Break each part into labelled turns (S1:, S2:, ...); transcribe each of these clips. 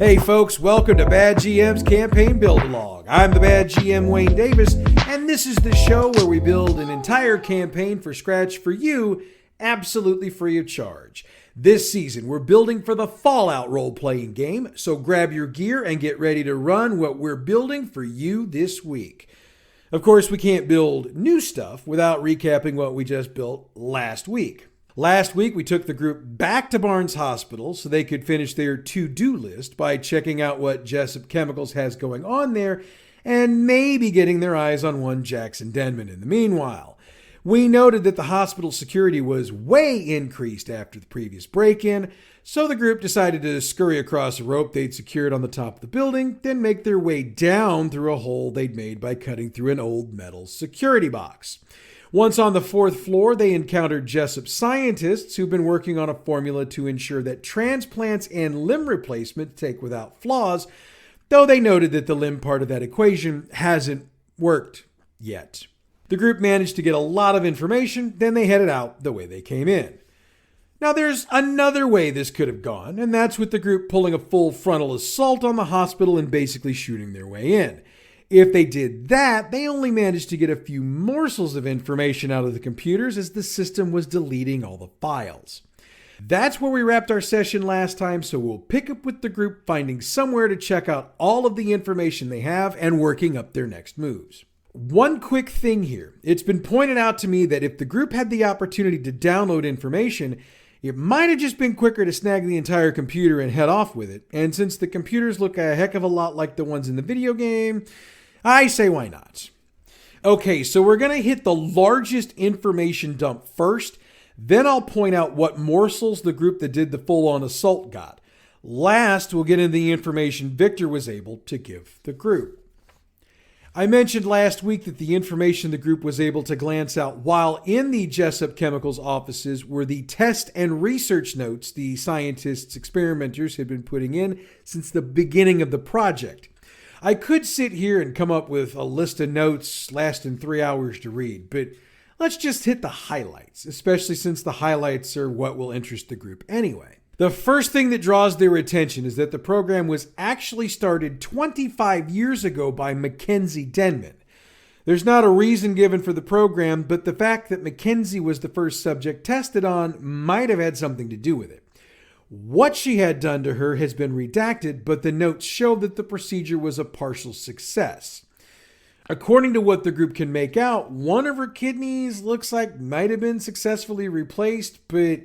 S1: Hey folks, welcome to Bad GM's Campaign Build-Along. I'm the Bad GM Wayne Davis, and this is the show where we build an entire campaign from scratch for you, absolutely free of charge. This season, we're building for the Fallout role-playing game, so grab your gear and get ready to run what we're building for you this week. Of course, we can't build new stuff without recapping what we just built last week. Last week, we took the group back to Barnes Hospital so they could finish their to-do list by checking out what Jessup Chemicals has going on there and maybe getting their eyes on one Jackson Denman in the meanwhile. We noted that the hospital security was way increased after the previous break-in, so the group decided to scurry across a rope they'd secured on the top of the building, then make their way down through a hole they'd made by cutting through an old metal security box. Once on the fourth floor, they encountered Jessup scientists who've been working on a formula to ensure that transplants and limb replacement take without flaws, though they noted that the limb part of that equation hasn't worked yet. The group managed to get a lot of information, then they headed out the way they came in. Now there's another way this could have gone, and that's with the group pulling a full frontal assault on the hospital and basically shooting their way in. If they did that, they only managed to get a few morsels of information out of the computers as the system was deleting all the files. That's where we wrapped our session last time, so we'll pick up with the group finding somewhere to check out all of the information they have and working up their next moves. One quick thing here. It's been pointed out to me that if the group had the opportunity to download information, it might have just been quicker to snag the entire computer and head off with it. And since the computers look a heck of a lot like the ones in the video game, I say why not? Okay, so we're going to hit the largest information dump first. Then I'll point out what morsels the group that did the full-on assault got. Last, we'll get into the information Victor was able to give the group. I mentioned last week that the information the group was able to glance out while in the Jessup Chemicals offices were the test and research notes the scientists, experimenters had been putting in since the beginning of the project. I could sit here and come up with a list of notes lasting 3 hours to read, but let's just hit the highlights, especially since the highlights are what will interest the group anyway. The first thing that draws their attention is that the program was actually started 25 years ago by Mackenzie Denman. There's not a reason given for the program, but the fact that Mackenzie was the first subject tested on might have had something to do with it. What she had done to her has been redacted, but the notes show that the procedure was a partial success. According to what the group can make out, one of her kidneys looks like might have been successfully replaced, but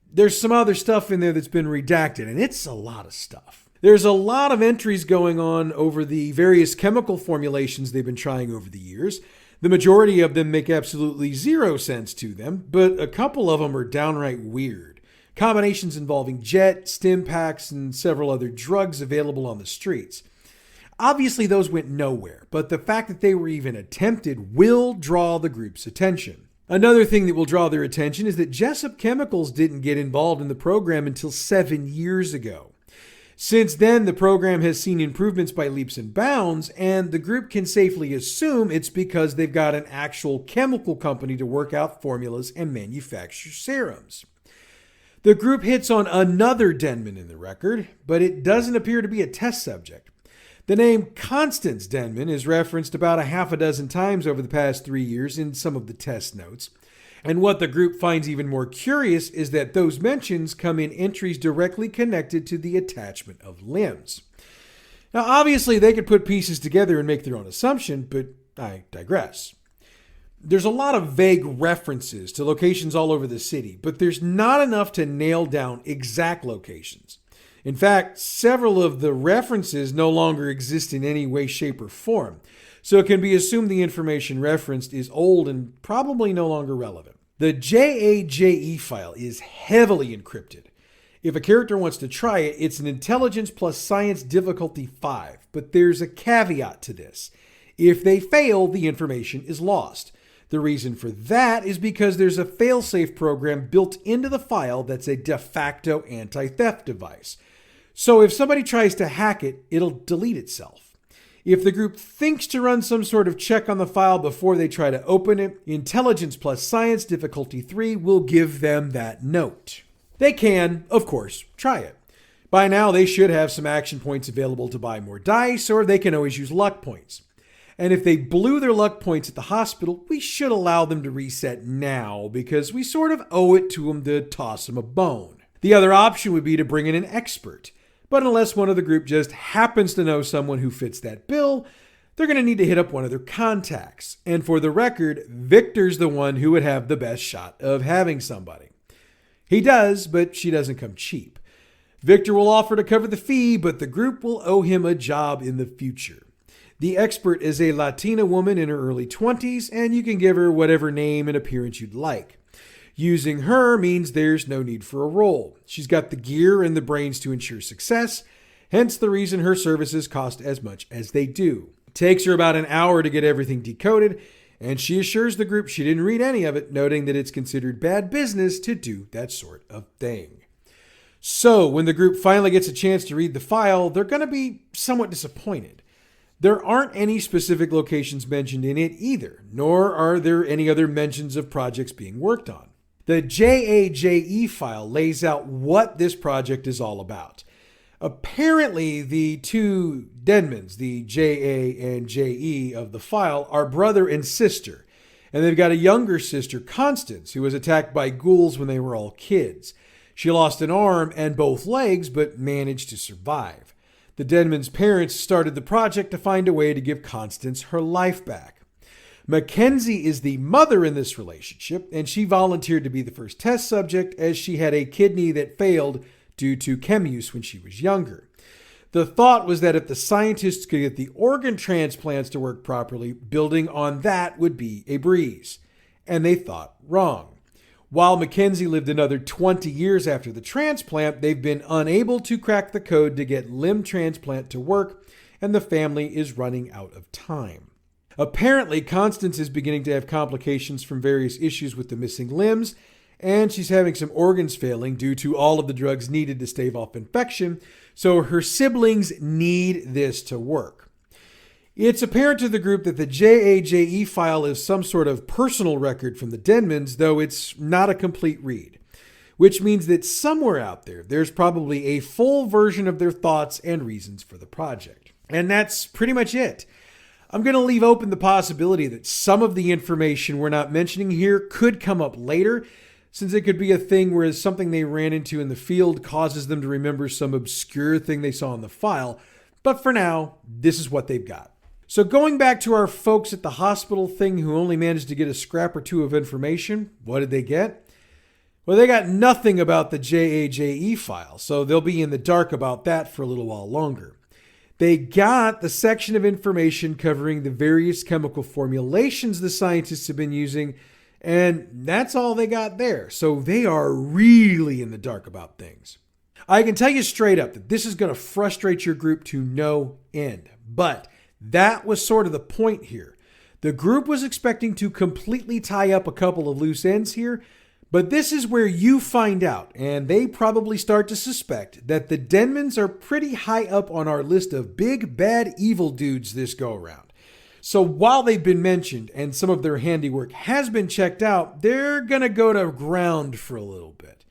S1: there's some other stuff in there that's been redacted, and it's a lot of stuff. There's a lot of entries going on over the various chemical formulations they've been trying over the years. The majority of them make absolutely zero sense to them, but a couple of them are downright weird. Combinations involving jet, stim packs, and several other drugs available on the streets. Obviously, those went nowhere, but the fact that they were even attempted will draw the group's attention. Another thing that will draw their attention is that Jessup Chemicals didn't get involved in the program until 7 years ago. Since then, the program has seen improvements by leaps and bounds, and the group can safely assume it's because they've got an actual chemical company to work out formulas and manufacture serums. The group hits on another Denman in the record, but it doesn't appear to be a test subject. The name Constance Denman is referenced about a half a dozen times over the past 3 years in some of the test notes. And what the group finds even more curious is that those mentions come in entries directly connected to the attachment of limbs. Now, obviously, they could put pieces together and make their own assumption, but I digress. There's a lot of vague references to locations all over the city, but there's not enough to nail down exact locations. In fact, several of the references no longer exist in any way, shape, or form, so it can be assumed the information referenced is old and probably no longer relevant. The JAJE file is heavily encrypted. If a character wants to try it, it's an intelligence plus science difficulty 5, but there's a caveat to this. If they fail, the information is lost. The reason for that is because there's a failsafe program built into the file that's a de facto anti-theft device. So if somebody tries to hack it, it'll delete itself. If the group thinks to run some sort of check on the file before they try to open it, Intelligence plus Science difficulty 3 will give them that note. They can, of course, try it. By now, they should have some action points available to buy more dice, or they can always use luck points. And if they blew their luck points at the hospital, we should allow them to reset now, because we sort of owe it to them to toss them a bone. The other option would be to bring in an expert. But unless one of the group just happens to know someone who fits that bill, they're going to need to hit up one of their contacts. And for the record, Victor's the one who would have the best shot of having somebody. He does, but she doesn't come cheap. Victor will offer to cover the fee, but the group will owe him a job in the future. The expert is a Latina woman in her early 20s, and you can give her whatever name and appearance you'd like. Using her means there's no need for a role. She's got the gear and the brains to ensure success, hence the reason her services cost as much as they do. It takes her about an hour to get everything decoded, and she assures the group she didn't read any of it, noting that it's considered bad business to do that sort of thing. So, when the group finally gets a chance to read the file, they're going to be somewhat disappointed. There aren't any specific locations mentioned in it either, nor are there any other mentions of projects being worked on. The JAJE file lays out what this project is all about. Apparently, the two Denmans, the JA and JE of the file, are brother and sister, and they've got a younger sister, Constance, who was attacked by ghouls when they were all kids. She lost an arm and both legs, but managed to survive. The Denman's parents started the project to find a way to give Constance her life back. Mackenzie is the mother in this relationship, and she volunteered to be the first test subject as she had a kidney that failed due to chem use when she was younger. The thought was that if the scientists could get the organ transplants to work properly, building on that would be a breeze. And they thought wrong. While Mackenzie lived another 20 years after the transplant, they've been unable to crack the code to get limb transplant to work, and the family is running out of time. Apparently, Constance is beginning to have complications from various issues with the missing limbs, and she's having some organs failing due to all of the drugs needed to stave off infection, so her siblings need this to work. It's apparent to the group that the JAJE file is some sort of personal record from the Denmans, though it's not a complete read, which means that somewhere out there, there's probably a full version of their thoughts and reasons for the project. And that's pretty much it. I'm going to leave open the possibility that some of the information we're not mentioning here could come up later, since it could be a thing where something they ran into in the field causes them to remember some obscure thing they saw in the file. But for now, this is what they've got. So going back to our folks at the hospital thing who only managed to get a scrap or two of information, what did they get? Well, they got nothing about the JAJE file, so they'll be in the dark about that for a little while longer. They got the section of information covering the various chemical formulations the scientists have been using, and that's all they got there. So they are really in the dark about things. I can tell you straight up that this is going to frustrate your group to no end, but that was sort of the point here. The group was expecting to completely tie up a couple of loose ends here, but this is where you find out, and they probably start to suspect, that the Denmans are pretty high up on our list of big, bad, evil dudes this go-around. So while they've been mentioned and some of their handiwork has been checked out, they're going to go to ground for a little bit.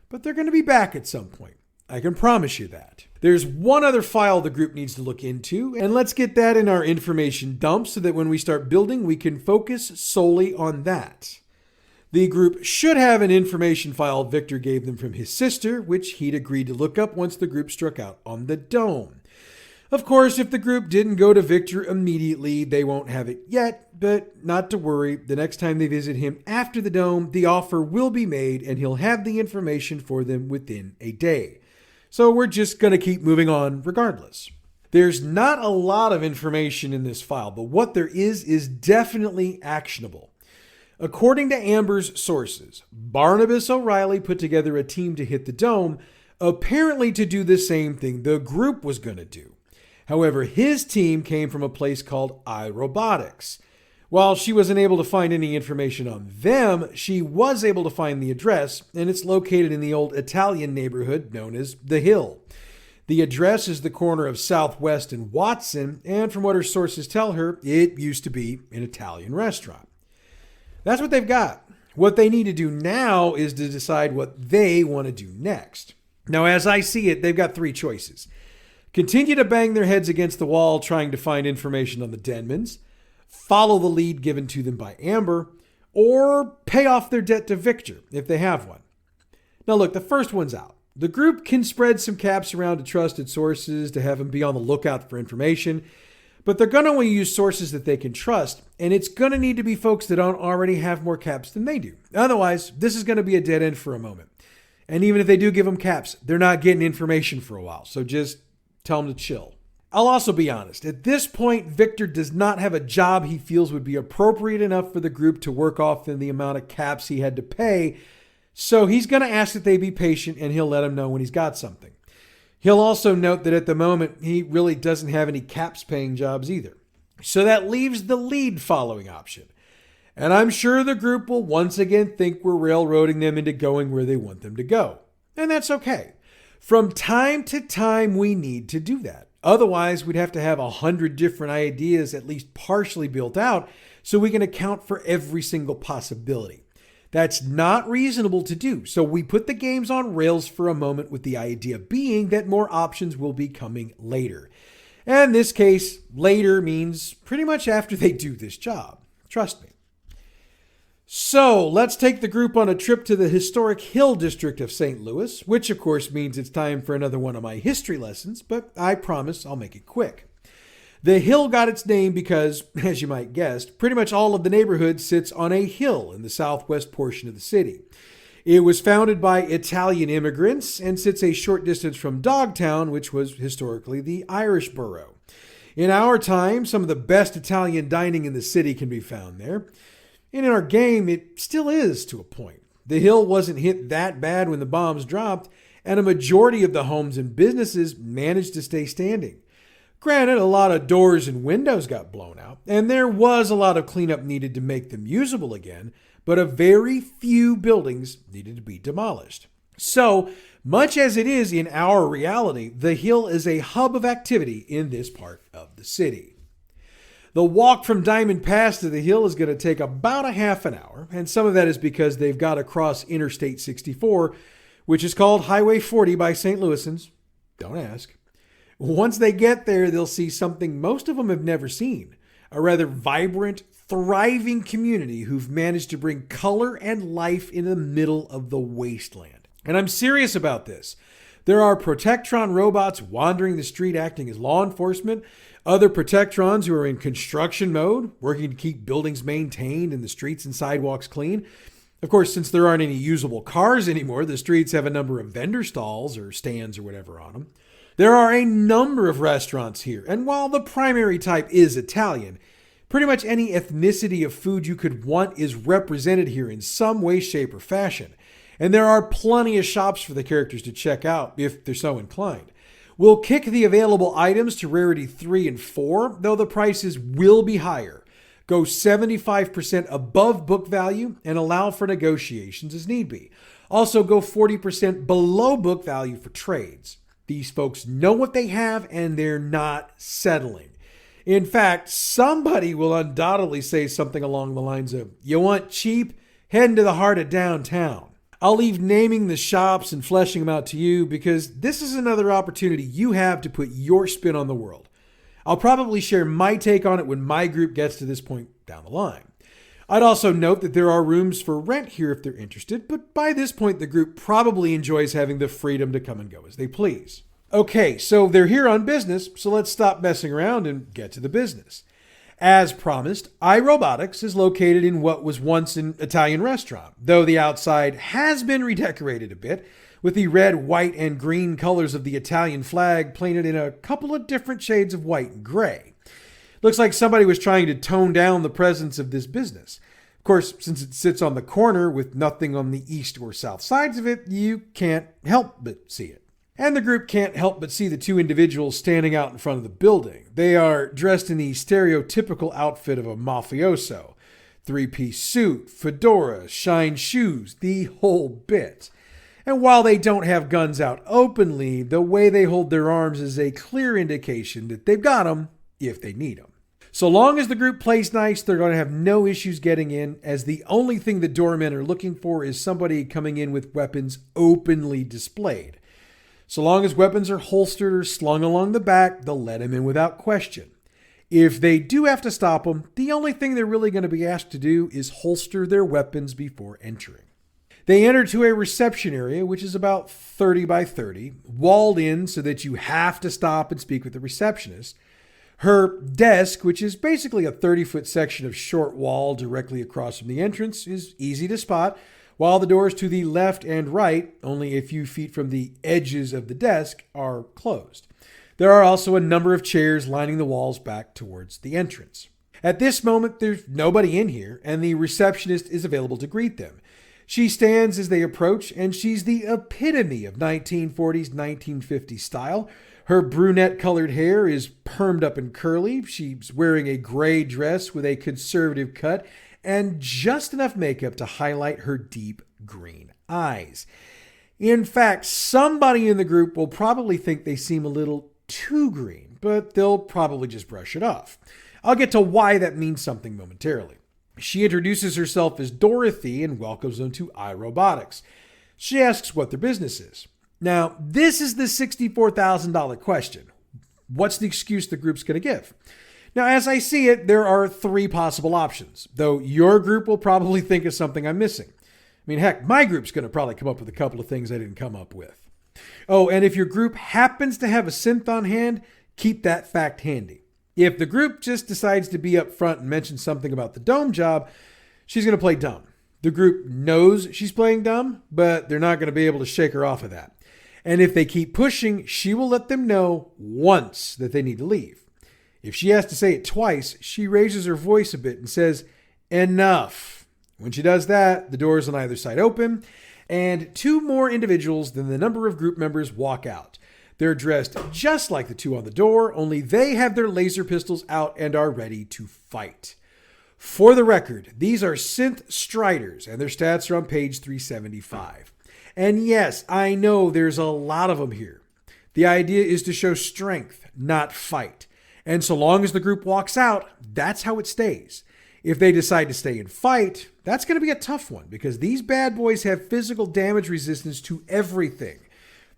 S1: But they're going to be back at some point. I can promise you that. There's one other file the group needs to look into, and let's get that in our information dump so that when we start building, we can focus solely on that. The group should have an information file Victor gave them from his sister, which he'd agreed to look up once the group struck out on the dome. Of course, if the group didn't go to Victor immediately, they won't have it yet, but not to worry. The next time they visit him after the dome, the offer will be made and he'll have the information for them within a day. So we're just going to keep moving on regardless. There's not a lot of information in this file, but what there is definitely actionable. According to Amber's sources, Barnabas O'Reilly put together a team to hit the dome, apparently to do the same thing the group was going to do. However, his team came from a place called iRobotics. While she wasn't able to find any information on them, she was able to find the address, and it's located in the old Italian neighborhood known as The Hill. The address is the corner of Southwest and Watson, and from what her sources tell her, it used to be an Italian restaurant. That's what they've got. What they need to do now is to decide what they want to do next. Now, as I see it, they've got three choices. Continue to bang their heads against the wall trying to find information on the Denmans, follow the lead given to them by Amber, or pay off their debt to Victor if they have one. Now look, the first one's out. The group can spread some caps around to trusted sources to have them be on the lookout for information, but they're going to only use sources that they can trust, and it's going to need to be folks that don't already have more caps than they do. Otherwise, this is going to be a dead end for a moment. And even if they do give them caps, they're not getting information for a while, so just tell them to chill. I'll also be honest. At this point, Victor does not have a job he feels would be appropriate enough for the group to work off in the amount of caps he had to pay, so he's going to ask that they be patient and he'll let them know when he's got something. He'll also note that at the moment, he really doesn't have any caps paying jobs either. So that leaves the lead following option. And I'm sure the group will once again think we're railroading them into going where they want them to go. And that's okay. From time to time, we need to do that. Otherwise, we'd have to have 100 different ideas at least partially built out so we can account for every single possibility. That's not reasonable to do, so we put the games on rails for a moment with the idea being that more options will be coming later. And in this case, later means pretty much after they do this job. Trust me. So let's take the group on a trip to the historic Hill District of St. Louis, which of course means it's time for another one of my history lessons, but I promise I'll make it quick. The Hill got its name because, as you might guess, pretty much all of the neighborhood sits on a hill in the southwest portion of the city. It was founded by Italian immigrants and sits a short distance from Dogtown, which was historically the Irish borough. In our time, some of the best Italian dining in the city can be found there. And in our game, it still is to a point. The hill wasn't hit that bad when the bombs dropped, and a majority of the homes and businesses managed to stay standing. Granted, a lot of doors and windows got blown out, and there was a lot of cleanup needed to make them usable again, but a very few buildings needed to be demolished. So, much as it is in our reality, the hill is a hub of activity in this part of the city. The walk from Diamond Pass to the hill is going to take about a half an hour, and some of that is because they've got to cross Interstate 64, which is called Highway 40 by St. Louisans. Don't ask. Once they get there, they'll see something most of them have never seen, a rather vibrant, thriving community who've managed to bring color and life in the middle of the wasteland. And I'm serious about this. There are Protectron robots wandering the street acting as law enforcement, other Protectrons who are in construction mode, working to keep buildings maintained and the streets and sidewalks clean. Of course, since there aren't any usable cars anymore, the streets have a number of vendor stalls or stands or whatever on them. There are a number of restaurants here, and while the primary type is Italian, pretty much any ethnicity of food you could want is represented here in some way, shape, or fashion. And there are plenty of shops for the characters to check out if they're so inclined. We'll kick the available items to rarity 3 and 4, though the prices will be higher. Go 75% above book value and allow for negotiations as need be. Also go 40% below book value for trades. These folks know what they have and they're not settling. In fact, somebody will undoubtedly say something along the lines of, "You want cheap? Head into the heart of downtown." I'll leave naming the shops and fleshing them out to you because this is another opportunity you have to put your spin on the world. I'll probably share my take on it when my group gets to this point down the line. I'd also note that there are rooms for rent here if they're interested, but by this point the group probably enjoys having the freedom to come and go as they please. Okay, so they're here on business, so let's stop messing around and get to the business. As promised, iRobotics is located in what was once an Italian restaurant, though the outside has been redecorated a bit, with the red, white, and green colors of the Italian flag painted in a couple of different shades of white and gray. Looks like somebody was trying to tone down the presence of this business. Of course, since it sits on the corner with nothing on the east or south sides of it, you can't help but see it. And the group can't help but see the two individuals standing out in front of the building. They are dressed in the stereotypical outfit of a mafioso. 3-piece suit, fedora, shine shoes, the whole bit. And while they don't have guns out openly, the way they hold their arms is a clear indication that they've got them if they need them. So long as the group plays nice, they're going to have no issues getting in, as the only thing the doormen are looking for is somebody coming in with weapons openly displayed. So long as weapons are holstered or slung along the back, they'll let him in without question. If they do have to stop them, the only thing they're really going to be asked to do is holster their weapons before entering. They enter to a reception area, which is about 30 by 30, walled in so that you have to stop and speak with the receptionist. Her desk, which is basically a 30-foot section of short wall directly across from the entrance, is easy to spot, while the doors to the left and right, only a few feet from the edges of the desk, are closed. There are also a number of chairs lining the walls back towards the entrance. At this moment, there's nobody in here, and the receptionist is available to greet them. She stands as they approach, and she's the epitome of 1940s, 1950s style. Her brunette-colored hair is permed up and curly. She's wearing a gray dress with a conservative cut and just enough makeup to highlight her deep green eyes. In fact, somebody in the group will probably think they seem a little too green, but they'll probably just brush it off. I'll get to why that means something momentarily. She introduces herself as Dorothy and welcomes them to iRobotics. She asks what their business is. Now, this is the $64,000 question. What's the excuse the group's going to give? Now, as I see it, there are three possible options, though your group will probably think of something I'm missing. I mean, heck, my group's going to probably come up with a couple of things I didn't come up with. Oh, and if your group happens to have a synth on hand, keep that fact handy. If the group just decides to be up front and mention something about the dome job, she's going to play dumb. The group knows she's playing dumb, but they're not going to be able to shake her off of that. And if they keep pushing, she will let them know once that they need to leave. If she has to say it twice, she raises her voice a bit and says, "Enough." When she does that, the doors on either side open, and two more individuals than the number of group members walk out. They're dressed just like the two on the door, only they have their laser pistols out and are ready to fight. For the record, these are synth striders, and their stats are on page 375. And yes, I know there's a lot of them here. The idea is to show strength, not fight. And so long as the group walks out, that's how it stays. If they decide to stay and fight, that's going to be a tough one because these bad boys have physical damage resistance to everything.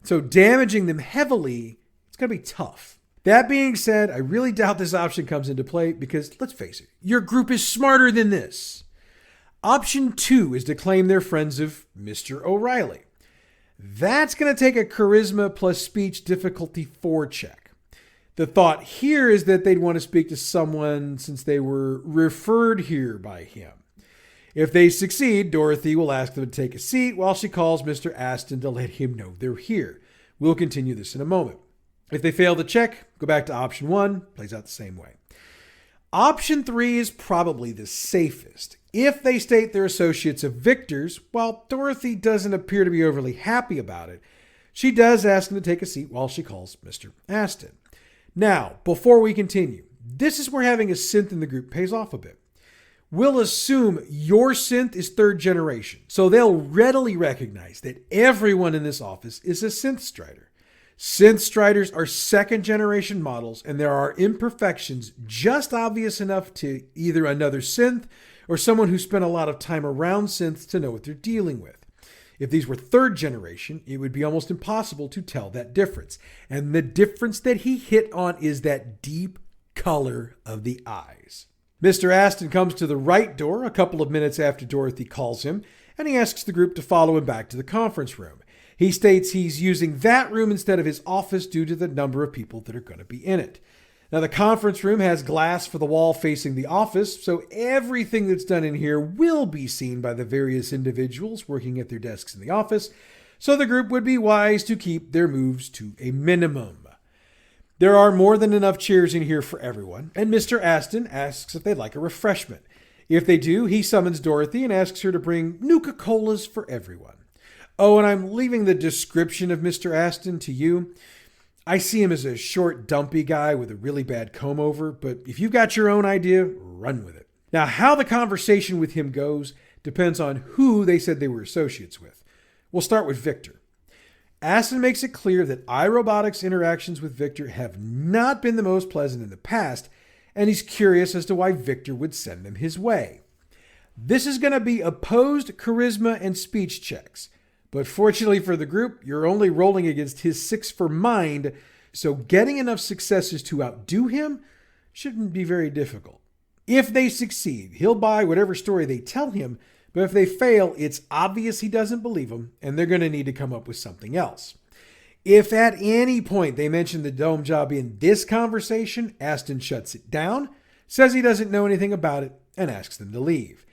S1: So damaging them heavily, it's going to be tough. That being said, I really doubt this option comes into play because, let's face it, your group is smarter than this. Option 2 is to claim they're friends of Mr. O'Reilly. That's going to take a charisma plus speech difficulty 4 check. The thought here is that they'd want to speak to someone since they were referred here by him. If they succeed, Dorothy will ask them to take a seat while she calls Mr. Aston to let him know they're here. We'll continue this in a moment. If they fail the check, go back to option 1, plays out the same way. Option 3 is probably the safest. If they state they're associates of Victor's, while Dorothy doesn't appear to be overly happy about it, she does ask them to take a seat while she calls Mr. Aston. Now, before we continue, this is where having a synth in the group pays off a bit. We'll assume your synth is 3rd generation, so they'll readily recognize that everyone in this office is a synth strider. Synth striders are 2nd generation models, and there are imperfections just obvious enough to either another synth or someone who spent a lot of time around synths to know what they're dealing with. If these were 3rd generation, it would be almost impossible to tell that difference. And the difference that he hit on is that deep color of the eyes. Mr. Aston comes to the right door a couple of minutes after Dorothy calls him, and he asks the group to follow him back to the conference room. He states he's using that room instead of his office due to the number of people that are going to be in it. Now, the conference room has glass for the wall facing the office, so everything that's done in here will be seen by the various individuals working at their desks in the office, so the group would be wise to keep their moves to a minimum. There are more than enough chairs in here for everyone, and Mr. Aston asks if they'd like a refreshment. If they do, he summons Dorothy and asks her to bring Nuka-Colas for everyone. Oh, and I'm leaving the description of Mr. Aston to you. I see him as a short, dumpy guy with a really bad comb-over, but if you've got your own idea, run with it. Now, how the conversation with him goes depends on who they said they were associates with. We'll start with Victor. Aston makes it clear that iRobotics' interactions with Victor have not been the most pleasant in the past, and he's curious as to why Victor would send them his way. This is going to be opposed charisma and speech checks, But fortunately for the group, you're only rolling against his 6 for mind, so getting enough successes to outdo him shouldn't be very difficult. If they succeed, he'll buy whatever story they tell him, but if they fail, it's obvious he doesn't believe them, and they're going to need to come up with something else. If at any point they mention the dome job in this conversation, Aston shuts it down, says he doesn't know anything about it, and asks them to leave.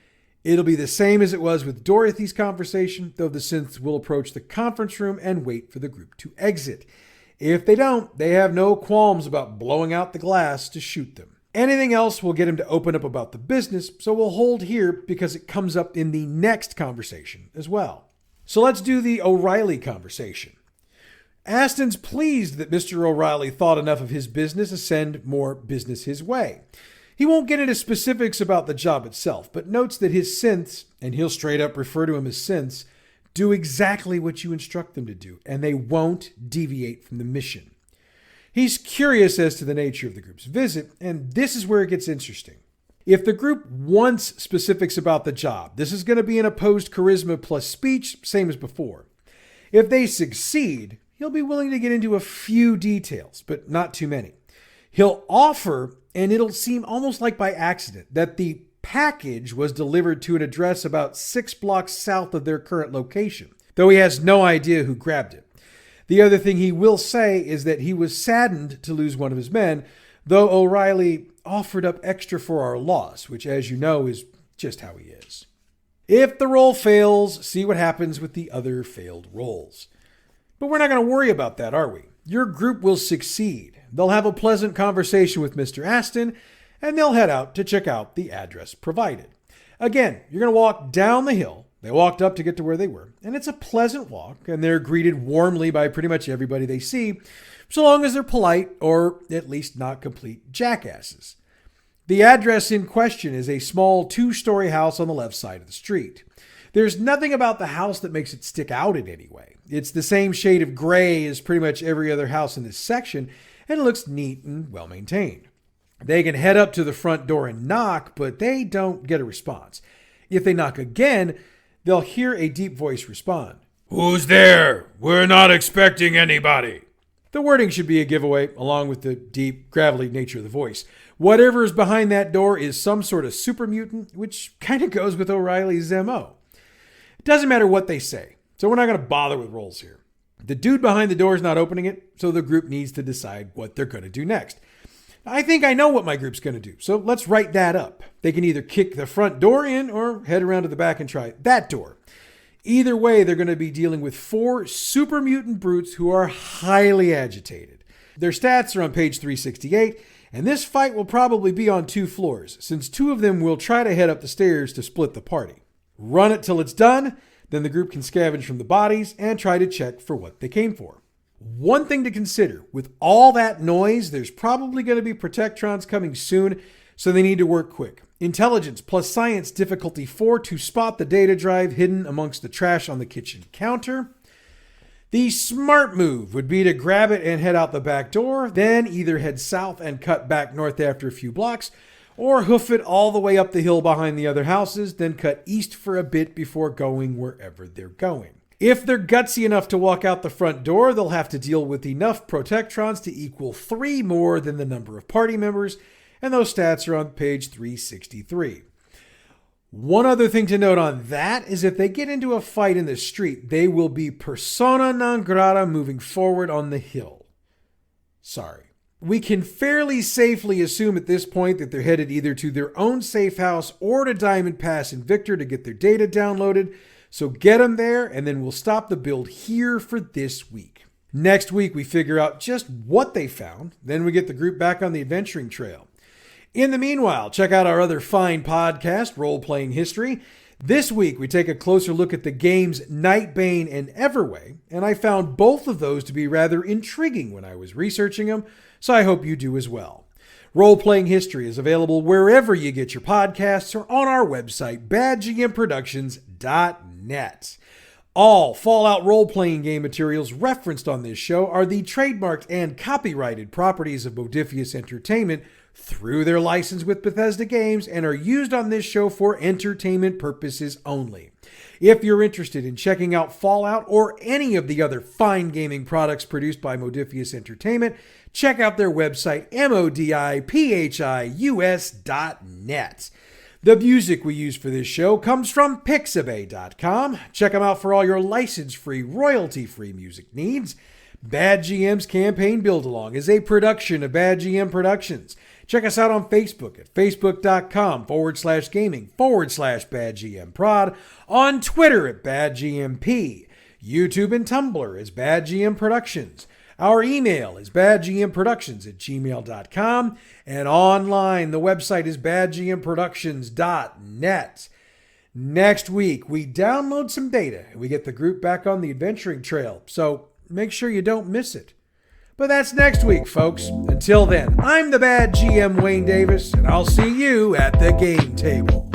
S1: It'll be the same as it was with Dorothy's conversation, though the synths will approach the conference room and wait for the group to exit. If they don't, they have no qualms about blowing out the glass to shoot them. Anything else will get him to open up about the business, so we'll hold here because it comes up in the next conversation as well. So let's do the O'Reilly conversation. Aston's pleased that Mr. O'Reilly thought enough of his business to send more business his way. He won't get into specifics about the job itself, but notes that his synths, and he'll straight up refer to them as synths, do exactly what you instruct them to do, and they won't deviate from the mission. He's curious as to the nature of the group's visit, and this is where it gets interesting. If the group wants specifics about the job, this is going to be an opposed charisma plus speech, same as before. If they succeed, he'll be willing to get into a few details, but not too many. He'll offer, and it'll seem almost like by accident, that the package was delivered to an address about 6 blocks south of their current location, though he has no idea who grabbed it. The other thing he will say is that he was saddened to lose one of his men, though O'Reilly offered up extra for our loss, which, as you know, is just how he is. If the roll fails, see what happens with the other failed rolls. But we're not going to worry about that, are we? Your group will succeed. They'll have a pleasant conversation with Mr. Aston, and they'll head out to check out the address provided. Again, you're going to walk down the hill. They walked up to get to where they were, and it's a pleasant walk, and they're greeted warmly by pretty much everybody they see, so long as they're polite or at least not complete jackasses. The address in question is a small 2-story house on the left side of the street. There's nothing about the house that makes it stick out in any way. It's the same shade of gray as pretty much every other house in this section, and it looks neat and well maintained. They can head up to the front door and knock, but they don't get a response. If they knock again, they'll hear a deep voice respond. "Who's there? We're not expecting anybody." The wording should be a giveaway, along with the deep, gravelly nature of the voice. Whatever is behind that door is some sort of super mutant, which kind of goes with O'Reilly's MO. It doesn't matter what they say, so we're not going to bother with rolls here. The dude behind the door is not opening it, so the group needs to decide what they're going to do next. I think I know what my group's going to do, so let's write that up. They can either kick the front door in or head around to the back and try that door. Either way, they're going to be dealing with 4 super mutant brutes who are highly agitated. Their stats are on page 368, and this fight will probably be on 2 floors, since 2 of them will try to head up the stairs to split the party. Run it till it's done, then the group can scavenge from the bodies and try to check for what they came for. One thing to consider, with all that noise, there's probably going to be Protectrons coming soon, so they need to work quick. Intelligence plus Science difficulty 4 to spot the data drive hidden amongst the trash on the kitchen counter. The smart move would be to grab it and head out the back door, then either head south and cut back north after a few blocks, or hoof it all the way up the hill behind the other houses, then cut east for a bit before going wherever they're going. If they're gutsy enough to walk out the front door, they'll have to deal with enough Protectrons to equal 3 more than the number of party members, and those stats are on page 363. One other thing to note on that is if they get into a fight in the street, they will be persona non grata moving forward on the hill. Sorry. We can fairly safely assume at this point that they're headed either to their own safe house or to Diamond Pass and Victor to get their data downloaded. So get them there, and then we'll stop the build here for this week. Next week, we figure out just what they found. Then we get the group back on the adventuring trail. In the meanwhile, check out our other fine podcast, Role Playing History. This week, we take a closer look at the games Nightbane and Everway, and I found both of those to be rather intriguing when I was researching them, so I hope you do as well. Role Playing History is available wherever you get your podcasts or on our website, badgmproductions.net. All Fallout role-playing game materials referenced on this show are the trademarked and copyrighted properties of Modifius Entertainment through their license with Bethesda Games and are used on this show for entertainment purposes only. If you're interested in checking out Fallout or any of the other fine gaming products produced by Modifius Entertainment, check out their website, modipius.net. The music we use for this show comes from Pixabay.com. Check them out for all your license-free, royalty-free music needs. Bad GM's Campaign Build-Along is a production of Bad GM Productions. Check us out on Facebook at facebook.com/gaming/Bad GM Prod, on Twitter at Bad GMP, YouTube and Tumblr as Bad GM Productions. Our email is badgmproductions@gmail.com, and online the website is badgmproductions.net. Next week, we download some data and we get the group back on the adventuring trail, so make sure you don't miss it. But that's next week, folks. Until then, I'm the Bad GM Wayne Davis, and I'll see you at the game table.